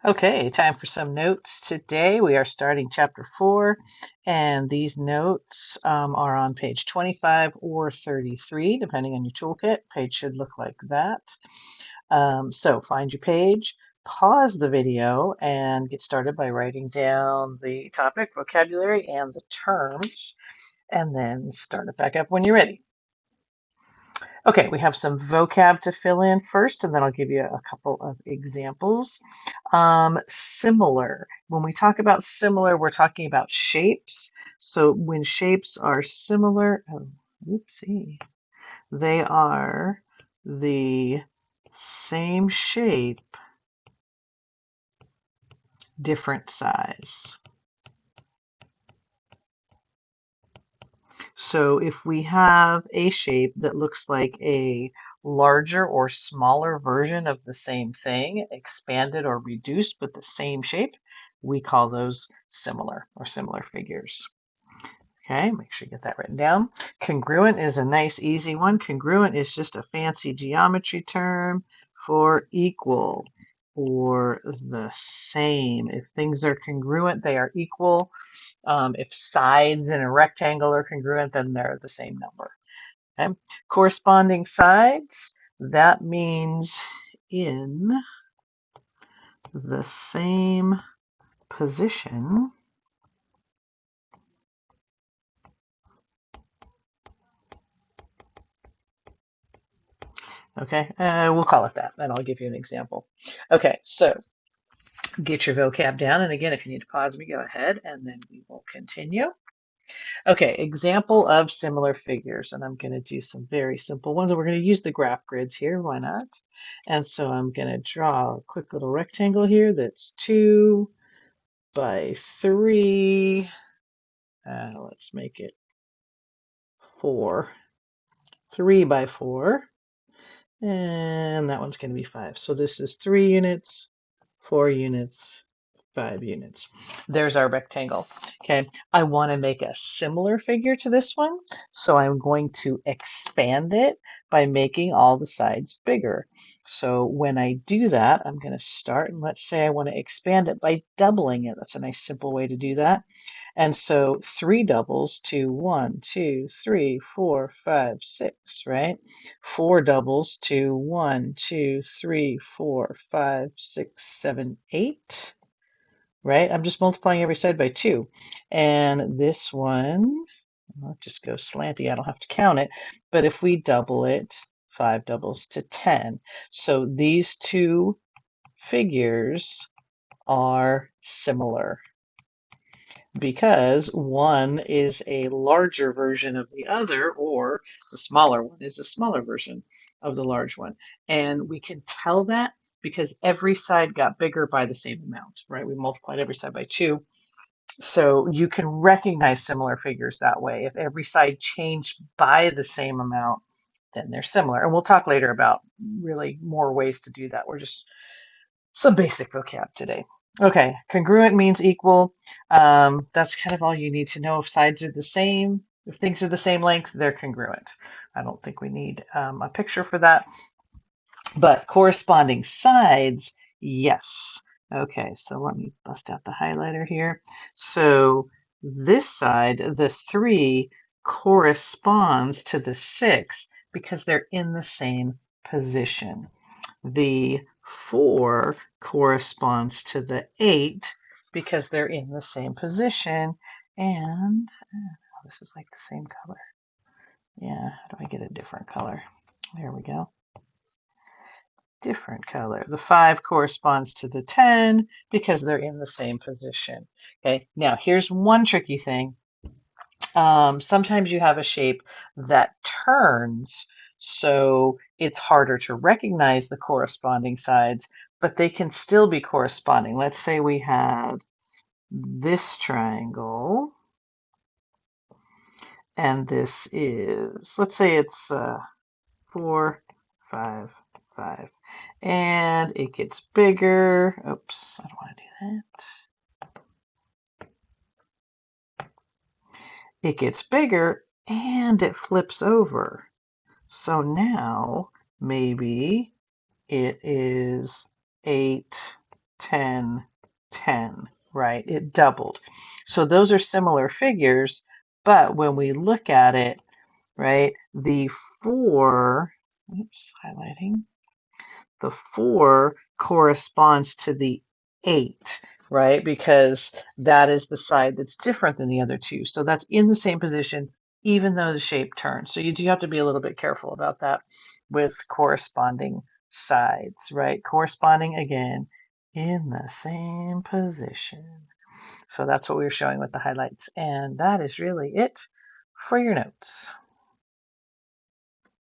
Okay, time for some notes. Today we are starting chapter 4, and these notes are on page 25 or 33, depending on your toolkit. Page should look like that. So find your page, pause the video, and get started by writing down the topic, vocabulary, and the terms, and then start it back up when you're ready. Okay, we have some vocab to fill in first, and then I'll give you a couple of examples. Similar. When we talk about similar, we're talking about shapes. So when shapes are similar, oh, oopsie, they are the same shape, different size. So if we have a shape that looks like a larger or smaller version of the same thing, expanded or reduced, but the same shape, we call those similar or similar figures. Okay, make sure you get that written down. Congruent is a nice, easy one. Congruent is just a fancy geometry term for equal or the same. If things are congruent, they are equal. If sides in a rectangle are congruent, then they're the same number. Okay? Corresponding sides, that means in the same position. Okay, we'll call it that, and I'll give you an example. Okay, so get your vocab down, and again, if you need to pause me, go ahead, and then we will continue. Okay, example of similar figures, and I'm going to do some very simple ones. And we're going to use the graph grids here, why not? And so I'm going to draw a quick little rectangle here that's 2 by 3. Let's make it 4. 3 by 4. And that one's going to be 5. So this is 3 units, 4 units, 5 units. There's our rectangle. Okay, I want to make a similar figure to this one, so I'm going to expand it by making all the sides bigger. So when I do that, I'm going to start, and let's say I want to expand it by doubling it. That's a nice simple way to do that. And so 3 doubles to 1, 2, 3, 4, 5, 6, right? 4 doubles to 1, 2, 3, 4, 5, 6, 7, 8, right? I'm just multiplying every side by 2. And this one, I'll just go slanty, I don't have to count it. But if we double it, 5 doubles to 10. So these two figures are similar, because one is a larger version of the other, or the smaller one is a smaller version of the large one. And we can tell that because every side got bigger by the same amount, right? We multiplied every side by 2. So you can recognize similar figures that way. If every side changed by the same amount, then they're similar. And we'll talk later about really more ways to do that. We're just some basic vocab today. Okay, congruent means equal. That's kind of all you need to know. If sides are the same, if things are the same length, they're congruent. I don't think we need a picture for that. But corresponding sides, yes. Okay, so let me bust out the highlighter here. So this side, the 3, corresponds to the 6 because they're in the same position. The 4 corresponds to the 8 because they're in the same position. And this is like the same color. Yeah, how do I get a different color? There we go. Different color. The 5 corresponds to the 10 because they're in the same position. Okay, now here's one tricky thing. Sometimes you have a shape that turns, so it's harder to recognize the corresponding sides, but they can still be corresponding. Let's say we had this triangle, and this is, let's say it's 4, 5, 5, and it gets bigger. Oops, I don't want to do that. It gets bigger and it flips over. So now maybe it is 8, 10, 10, right? It doubled. So those are similar figures, but when we look at it, right, the 4, oops, highlighting, the 4 corresponds to the 8, right? Because that is the side that's different than the other two. So that's in the same position, even though the shape turns. So you do have to be a little bit careful about that with corresponding sides, right? Corresponding again in the same position. So that's what we were showing with the highlights. And that is really it for your notes.